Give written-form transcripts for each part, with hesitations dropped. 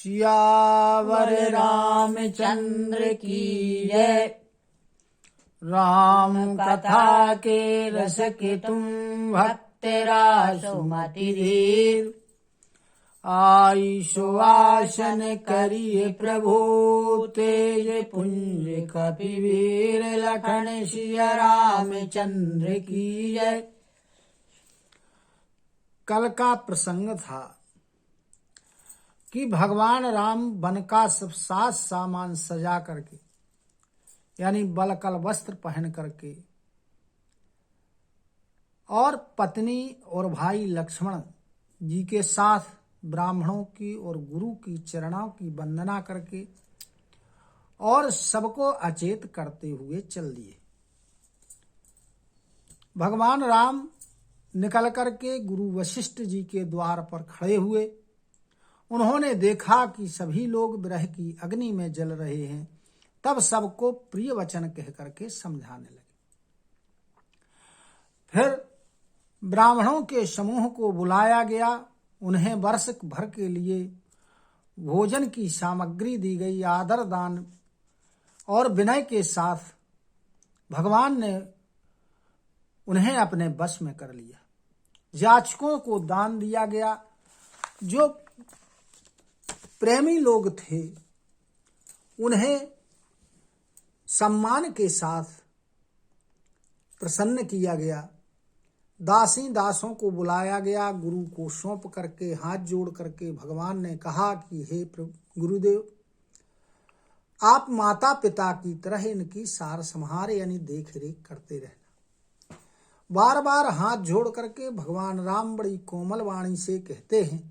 सियावर रामचंद्र की जय। राम कथा के रस के तुम भक्त रासुमति धीर। आई सुवासन करिए प्रभु तेज पुंज कपिवीर। लखन सिया रामचंद्र की जय। कल का प्रसंग था कि भगवान राम वन का सब साज सामान सजा करके यानी बलकल वस्त्र पहन करके और पत्नी और भाई लक्ष्मण जी के साथ ब्राह्मणों की और गुरु की चरणों की वंदना करके और सबको अचेत करते हुए चल दिए। भगवान राम निकल करके गुरु वशिष्ठ जी के द्वार पर खड़े हुए। उन्होंने देखा कि सभी लोग विरह की अग्नि में जल रहे हैं। तब सबको प्रिय वचन कह करके समझाने लगे। फिर ब्राह्मणों के समूह को बुलाया गया। उन्हें वर्ष भर के लिए भोजन की सामग्री दी गई। आदर दान और विनय के साथ भगवान ने उन्हें अपने वश में कर लिया। याचकों को दान दिया गया। जो प्रेमी लोग थे उन्हें सम्मान के साथ प्रसन्न किया गया। दासी दासों को बुलाया गया। गुरु को सौंप करके हाथ जोड़ करके भगवान ने कहा कि हे गुरुदेव, आप माता पिता की तरह इनकी सार संहार यानी देख रेख करते रहना। बार बार हाथ जोड़ करके भगवान राम बड़ी कोमल वाणी से कहते हैं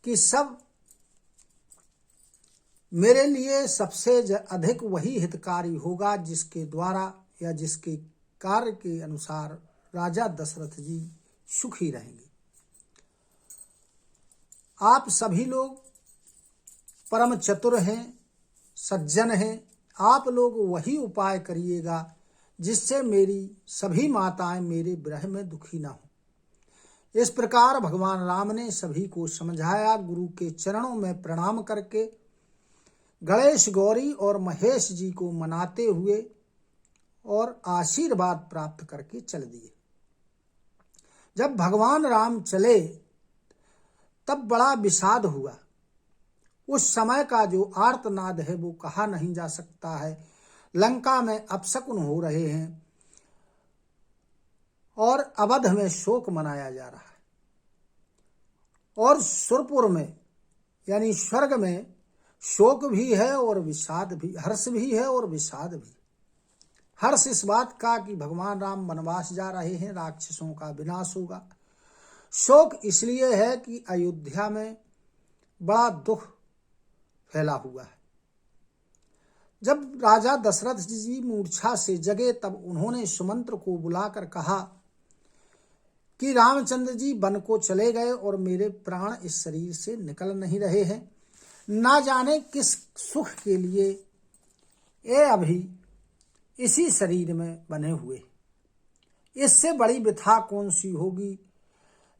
कि सब मेरे लिए सबसे अधिक वही हितकारी होगा जिसके द्वारा या जिसके कार्य के अनुसार राजा दशरथ जी सुखी रहेंगे। आप सभी लोग परम चतुर हैं, सज्जन हैं। आप लोग वही उपाय करिएगा जिससे मेरी सभी माताएं मेरे विरह में दुखी न हो। इस प्रकार भगवान राम ने सभी को समझाया। गुरु के चरणों में प्रणाम करके गणेश गौरी और महेश जी को मनाते हुए और आशीर्वाद प्राप्त करके चल दिए। जब भगवान राम चले तब बड़ा विषाद हुआ। उस समय का जो आर्तनाद है वो कहा नहीं जा सकता है। लंका में अपशकुन हो रहे हैं और अवध में शोक मनाया जा रहा है। और सुरपुर में यानी स्वर्ग में शोक भी है और विषाद भी, हर्ष भी है और विषाद भी। हर्ष इस बात का कि भगवान राम वनवास जा रहे हैं, राक्षसों का विनाश होगा। शोक इसलिए है कि अयोध्या में बड़ा दुख फैला हुआ है। जब राजा दशरथ जी मूर्छा से जगे तब उन्होंने सुमंत्र को बुलाकर कहा कि रामचंद्र जी वन को चले गए और मेरे प्राण इस शरीर से निकल नहीं रहे हैं। ना जाने किस सुख के लिए ये अभी इसी शरीर में बने हुए। इससे बड़ी व्यथा कौन सी होगी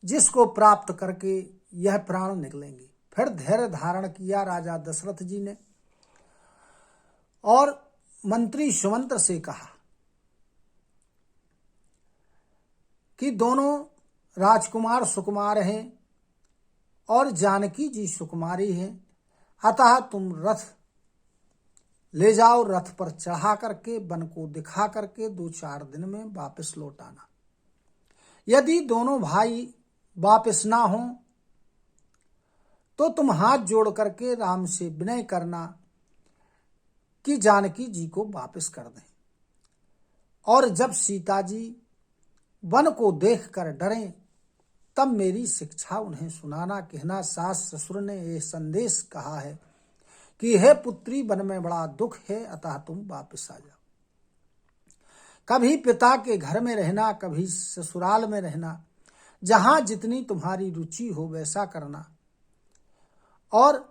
जिसको प्राप्त करके यह प्राण निकलेंगे। फिर धैर्य धारण किया राजा दशरथ जी ने और मंत्री सुमंत्र से कहा कि दोनों राजकुमार सुकुमार हैं और जानकी जी सुकुमारी हैं। अतः तुम रथ ले जाओ, रथ पर चढ़ा करके वन को दिखा करके 2-4 दिन में वापस लौट आना। यदि दोनों भाई वापस ना हो तो तुम हाथ जोड़ करके राम से विनय करना कि जानकी जी को वापस कर दें। और जब सीता जी वन को देखकर डरें तब मेरी शिक्षा उन्हें सुनाना। कहना सास ससुर ने यह संदेश कहा है कि हे पुत्री, वन में बड़ा दुख है, अतः तुम वापस आ जाओ। कभी पिता के घर में रहना, कभी ससुराल में रहना, जहां जितनी तुम्हारी रुचि हो वैसा करना। और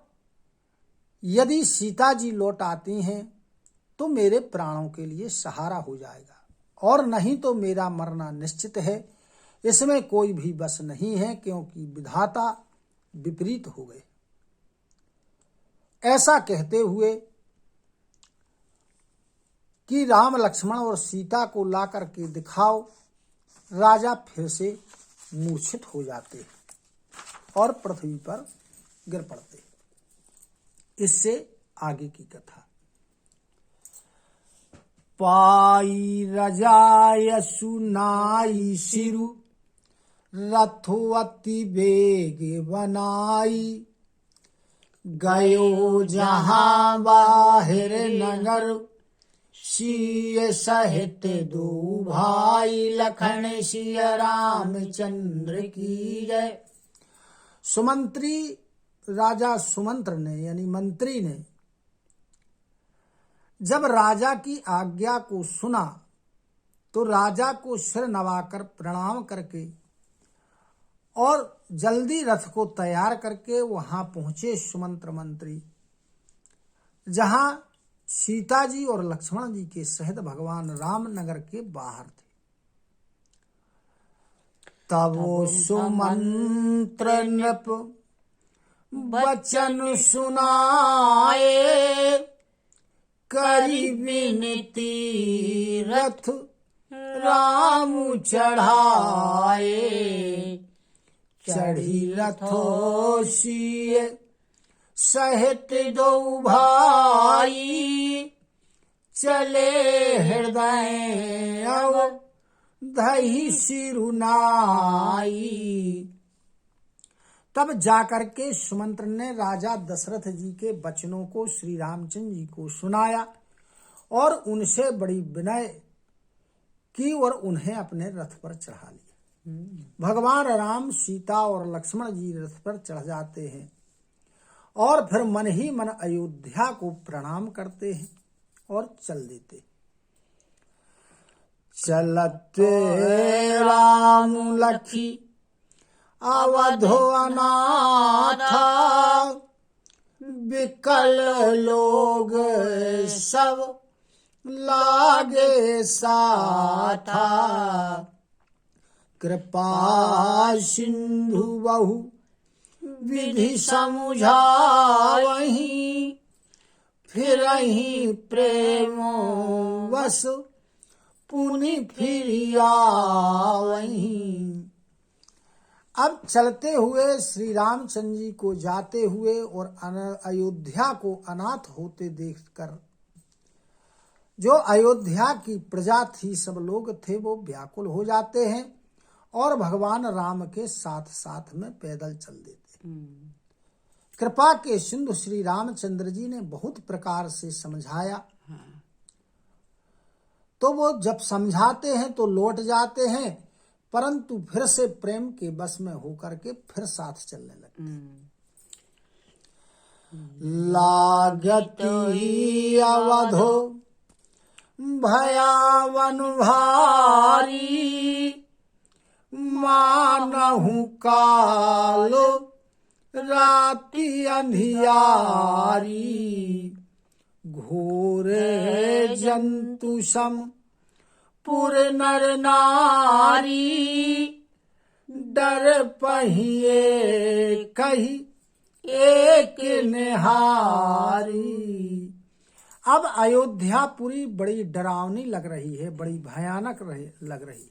यदि सीता जी लौट आती हैं तो मेरे प्राणों के लिए सहारा हो जाएगा, और नहीं तो मेरा मरना निश्चित है। इसमें कोई भी बस नहीं है, क्योंकि विधाता विपरीत हो गए। ऐसा कहते हुए कि राम लक्ष्मण और सीता को ला करके दिखाओ, राजा फिर से मूर्छित हो जाते और पृथ्वी पर गिर पड़ते। इससे आगे की कथा। पाई रजाय सुनाई सिरु, रथो अति बेग बनाई, गयो जहां बाहिर नगर, सिय सहित दो भाई, लखन सिय रामचंद्र की जय। सुमंत्री राजा सुमंत्र ने यानी मंत्री ने जब राजा की आज्ञा को सुना तो राजा को सिर नवाकर प्रणाम करके और जल्दी रथ को तैयार करके वहां पहुंचे सुमंत्र मंत्री, जहां सीता जी और लक्ष्मण जी के सहित भगवान राम नगर के बाहर थे। तब सुमंत्र नृप वचन सुनाए, करी विनती रथ राम चढ़ाए, चढ़ी रथो सिय सहित दो भाई, चले हृदय अव धहि सिरुनाई। तब जाकर के सुमंत्र ने राजा दशरथ जी के वचनों को श्री रामचंद्र जी को सुनाया और उनसे बड़ी विनय की और उन्हें अपने रथ पर चढ़ा लिया। भगवान राम, सीता और लक्ष्मण जी रथ पर चढ़ जाते हैं और फिर मन ही मन अयोध्या को प्रणाम करते हैं और चल देते। चलते राम लखी अवधो अनाथा, विकल लोग सब लागे साथा, कृपा सिंधु बहु विधि समझावही, फिरहि प्रेमो वस पुनि फिर आवही। अब चलते हुए श्री रामचंद्र जी को जाते हुए और अयोध्या को अनाथ होते देखकर जो अयोध्या की प्रजा थी, सब लोग थे, वो व्याकुल हो जाते हैं और भगवान राम के साथ साथ में पैदल चल देते। कृपा के सिंधु श्री रामचंद्र जी ने बहुत प्रकार से समझाया, तो वो जब समझाते हैं तो लौट जाते हैं, परंतु फिर से प्रेम के बस में होकर के फिर साथ चलने लगते। लागती अवधो भयावन भारी, मानहु कालो राति अंधियारी, घोरे जंतु सम पुर नर नारी, डर पहिए कही एक निहारी। अब अयोध्यापुरी बड़ी डरावनी लग रही है, बड़ी भयानक लग रही है।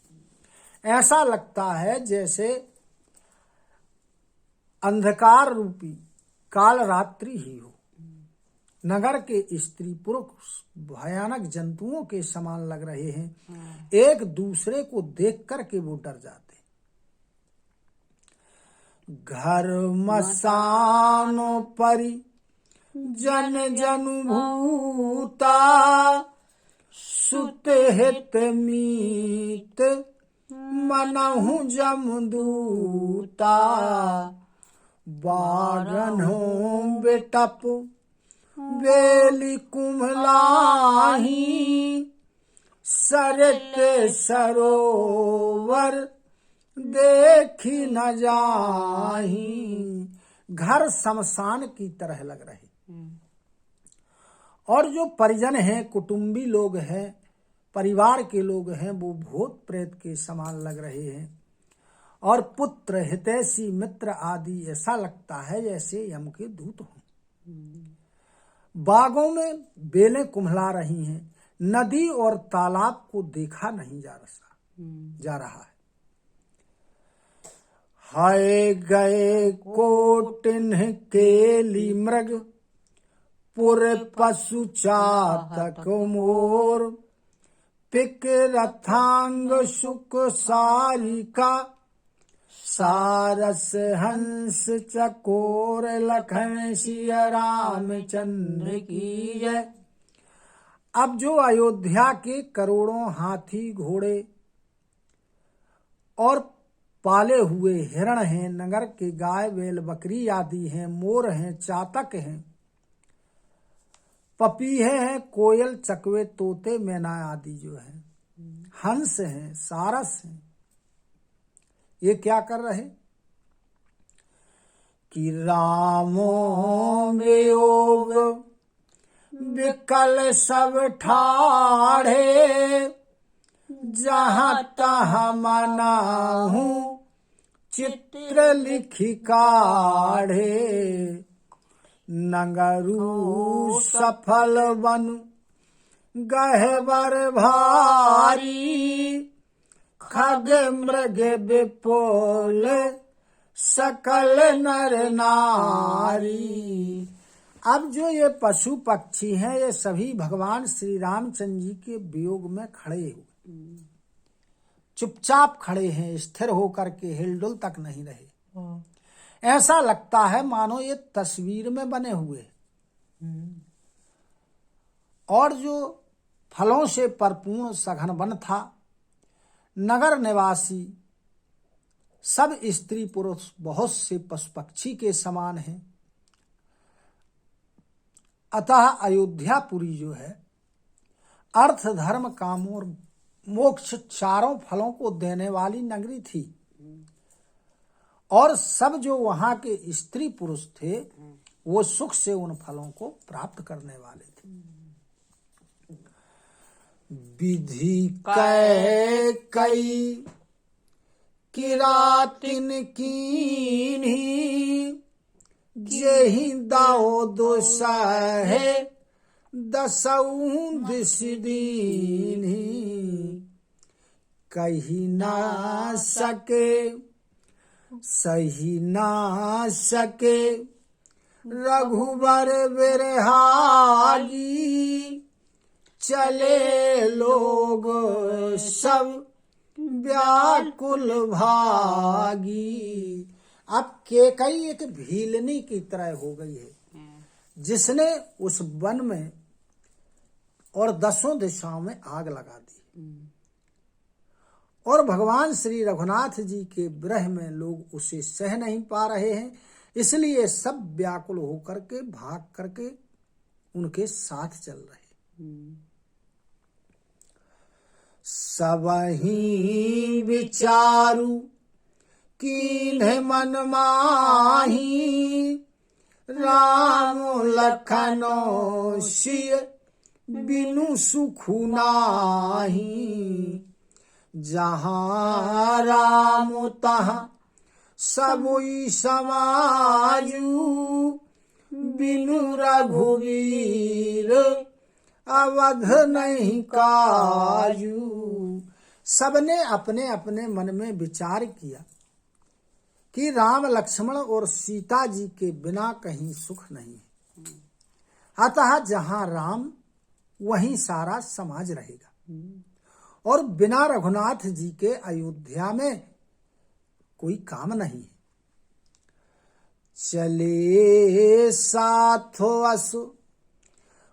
ऐसा लगता है जैसे अंधकार रूपी काल रात्रि ही हो। नगर के स्त्री पुरुष भयानक जंतुओं के समान लग रहे हैं। एक दूसरे को देख करके वो डर जाते। घर मसानो परी जन जनु भूता, सुत हित मीत मनहु जमदूता, बारन्हो बेटप बेली कुम्हलाही, सरित सरोवर देखी न जाही। घर शमशान की तरह लग रहे और जो परिजन हैं, कुटुंबी लोग हैं, परिवार के लोग हैं, वो भूत प्रेत के समान लग रहे हैं। और पुत्र हितैषी मित्र आदि ऐसा लगता है जैसे यम के दूत हों। बागों में बेलें कुम्हला रही हैं, नदी और तालाब को देखा नहीं जा रहा है। हाय गए कोटिन्ह केली मृग, पुर पशु चातक मोर, पिक रथांग सुख सारिका, सारस हंस चकोर, लखन सिया रामचंद्र की जय। अब जो अयोध्या के करोड़ों हाथी घोड़े और पाले हुए हिरण हैं, नगर के गाय बैल बकरी आदि हैं, मोर हैं, चातक हैं, पपीहे हैं, कोयल चकवे तोते मैना आदि जो हैं, हंस हैं, सारस हैं, ये क्या कर रहे कि रामो वियोग विकल सब ठाढ़े, जहाँ तहाँ मनाहू चित्र लिखी काढ़े, नगरू सफल बनु गहवर भारी, खग मृग विपुल सकल नर नारी। अब जो ये पशु पक्षी हैं, ये सभी भगवान श्री रामचंद्र जी के वियोग में खड़े हुए, चुपचाप खड़े हैं, स्थिर होकर के हिलडुल तक नहीं रहे। ऐसा लगता है मानो ये तस्वीर में बने हुए। और जो फलों से परिपूर्ण सघन वन था, नगर निवासी सब स्त्री पुरुष बहुत से पशु पक्षी के समान हैं। अतः अयोध्यापुरी जो है अर्थ धर्म काम और मोक्ष चारों फलों को देने वाली नगरी थी, और सब जो वहां के स्त्री पुरुष थे वो सुख से उन फलों को प्राप्त करने वाले थे। विधि कै कई किरातिन कीन्ही, जेहि दाओ दोसहे दसऊं दिस दीन्ही, कही ना सके सही ना सके रघुबर बिरहागी, चले लोग सब व्याकुल भागी। अब केकई एक भीलनी की तरह हो गई है, जिसने उस वन में और 10 दिशाओं में आग लगा दी, और भगवान श्री रघुनाथ जी के विरह में लोग उसे सह नहीं पा रहे हैं, इसलिए सब व्याकुल होकर के भाग करके उनके साथ चल रहे। सबही विचारु कीन्ह मन माही, राम लखनो सिय बिनु सुखु नाही, जहाँ राम तहाँ सबुई समाजू, बिनु रघुवीर अवध नहीं काजू। सबने अपने अपने मन में विचार किया कि राम लक्ष्मण और सीता जी के बिना कहीं सुख नहीं है, अतः जहाँ राम वहीं सारा समाज रहेगा, और बिना रघुनाथ जी के अयोध्या में कोई काम नहीं है। चले साथो असु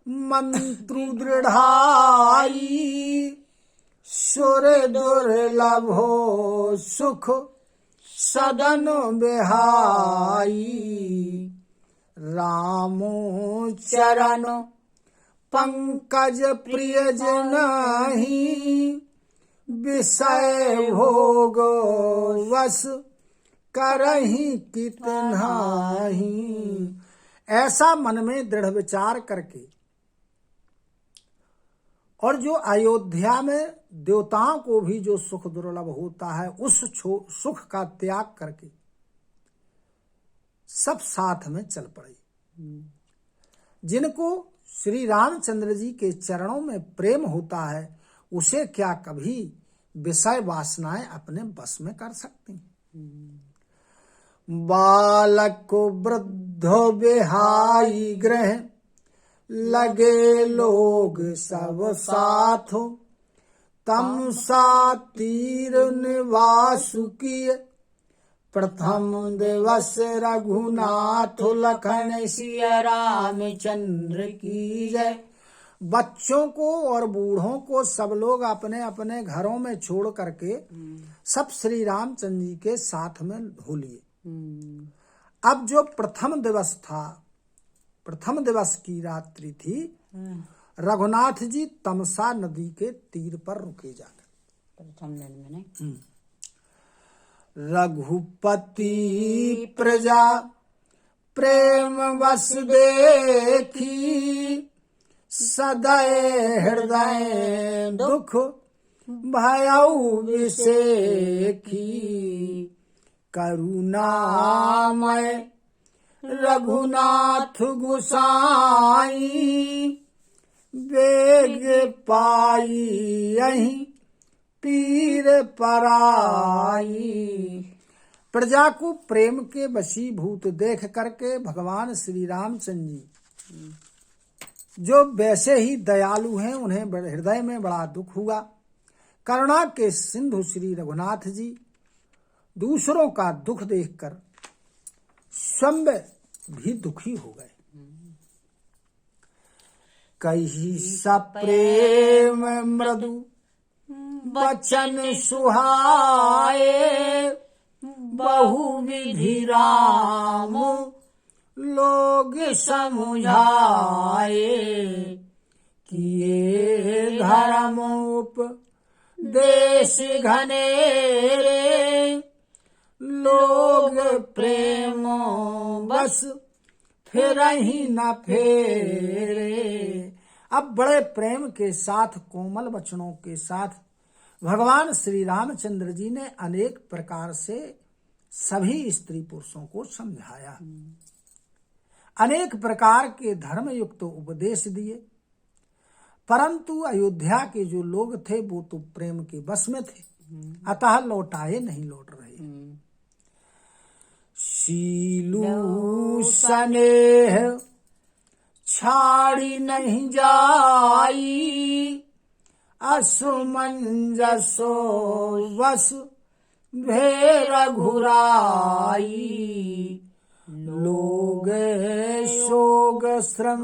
मंत्रु दृढ़ाई, सुर दुर्लभो सुख सदन बिहाई, रामो चरण पंकज प्रिय जनहि, विषय भोग वस करहि कितनाहि। ऐसा मन में दृढ़ विचार करके, और जो अयोध्या में देवताओं को भी जो सुख दुर्लभ होता है, उस सुख का त्याग करके सब साथ में चल पड़े। जिनको श्री रामचंद्र जी के चरणों में प्रेम होता है, उसे क्या कभी विषय वासनाएं अपने बस में कर सकती? बालक को वृद्धो बिहाई ग्रह, लगे लोग सब साथ, तम सा तीर निवासु किए, प्रथम दिवस रघुनाथ लखन सिया रामचंद्र की जय। बच्चों को और बूढ़ों को सब लोग अपने अपने घरों में छोड़ करके सब श्री रामचंद्र जी के साथ में हो लिए। अब जो प्रथम दिवस था, प्रथम दिवस की रात्रि थी, रघुनाथ जी तमसा नदी के तीर पर रुके जाकर। प्रथम दिन में नहीं। रघुपति प्रजा प्रेम वस देखी, सदैव हृदय दुख भयउ विसेखी, करुणामय रघुनाथ गोसाई, वेग पाई यहीं पीर पराई। प्रजा को प्रेम के वशीभूत देख करके भगवान श्री रामचंद्र जी जो वैसे ही दयालु हैं, उन्हें हृदय में बड़ा दुख हुआ। करुणा के सिंधु श्री रघुनाथ जी दूसरों का दुख देखकर स्वयं भी दुखी हो गए। कही सप्रेम मृदु वचन सुहाए, बहुविधि राम लोग समुझाए, किए धर्मोप देश घनेरे, लोग प्रेम बस फिर ही न फेरे। अब बड़े प्रेम के साथ, कोमल वचनों के साथ भगवान श्री रामचंद्र जी ने अनेक प्रकार से सभी स्त्री पुरुषों को समझाया, अनेक प्रकार के धर्म युक्त उपदेश दिए, परंतु अयोध्या के जो लोग थे वो तो प्रेम के बस में थे, अतः लौटाए नहीं लौट रहे। शीलू स्नेह छाड़ी नहीं जाई, असुमंजसो वस भेर घुराई, लोग शोग श्रम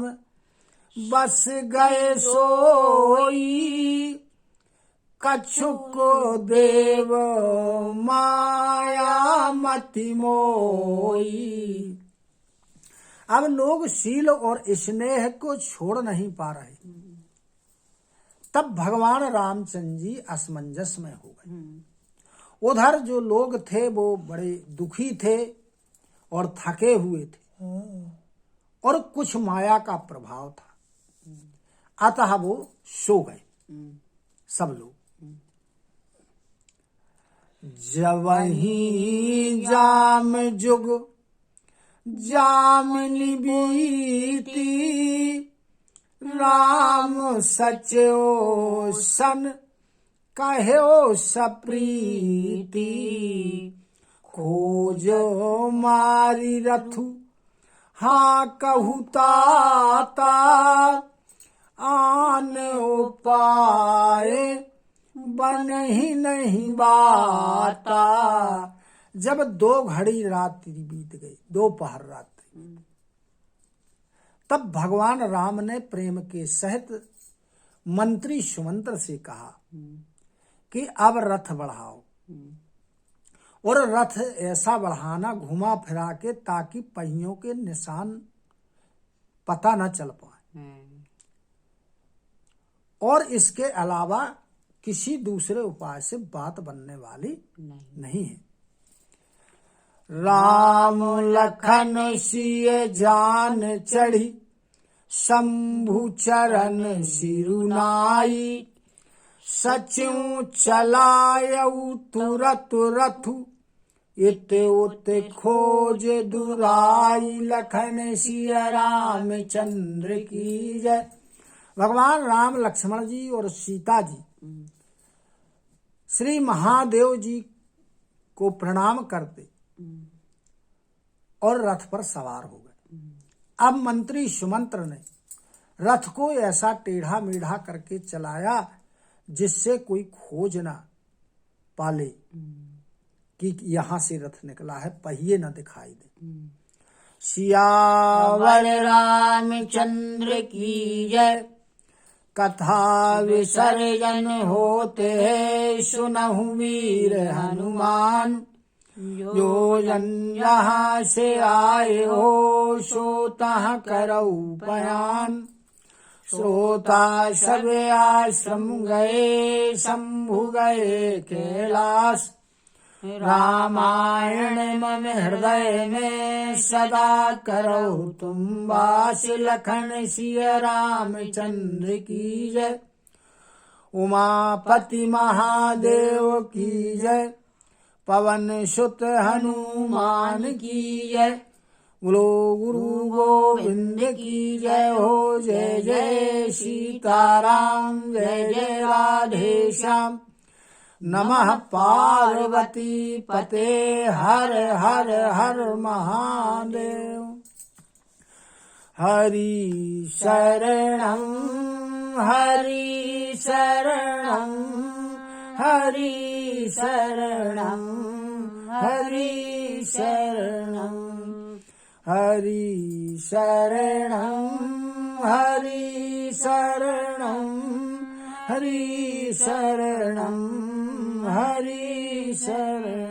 बस गए सोई, कछुक देव माया मति मोई। अब लोग शील और स्नेह को छोड़ नहीं पा रहे। तब भगवान रामचंद्र जी असमंजस में हो गए। उधर जो लोग थे वो बड़े दुखी थे और थके हुए थे, और कुछ माया का प्रभाव था, अतः वो सो गए सब लोग। जवहीं जाम जुग जामनी बीती, राम सचो सन कहो सप्रीति, खोजो मारी रथु हाँ कहू ताता, आन उपाय बन ही नहीं बाता। जब 2 घड़ी रात्रि बीत गई, 2 पहर रात्रि, तब भगवान राम ने प्रेम के सहित मंत्री सुमंत्र से कहा कि अब रथ बढ़ाओ, और रथ ऐसा बढ़ाना घुमा फिरा के ताकि पहियों के निशान पता न चल पाए, और इसके अलावा किसी दूसरे उपाय से बात बनने वाली नहीं है। राम लखन सिय जान चढ़ी, शंभु चरण सिरुनाई, सचू चलायऊ तुरत रथु इत उत खोज दुराई लखन सिया रामचंद्र की जय। भगवान राम लक्ष्मण जी और सीता जी श्री महादेव जी को प्रणाम करते और रथ पर सवार हो गए। अब मंत्री सुमंत्र ने रथ को ऐसा टेढ़ा मेढ़ा करके चलाया जिससे कोई खोज ना पाले कि यहाँ से रथ निकला है, पहिए न दिखाई दे। सियावर रामचंद्र की जय। कथा विसर्जन होते सुनहु वीर हनुमान। जो जन यहाँ से आए हो सो तहाँ करऊ बयान। श्रोता सब आश्रम गए शंभु गए कैलाश। रामायण मम हृदय में सदा करो तुम वास। लखन सिया रामचंद्र की जय। उमापति महादेव की जय। पवन सुत हनुमान की जय। बोलो गुरु गोविंद की जय हो। जय जय सीताराम जय जय राधे श्याम। नमः पार्वती पते हर हर हर महादेव। हरि शरणं हरि शरणं हरि शरणं हरि शरणं हरि शरणं हरि शरणं हरि शरणं हरि शरणं।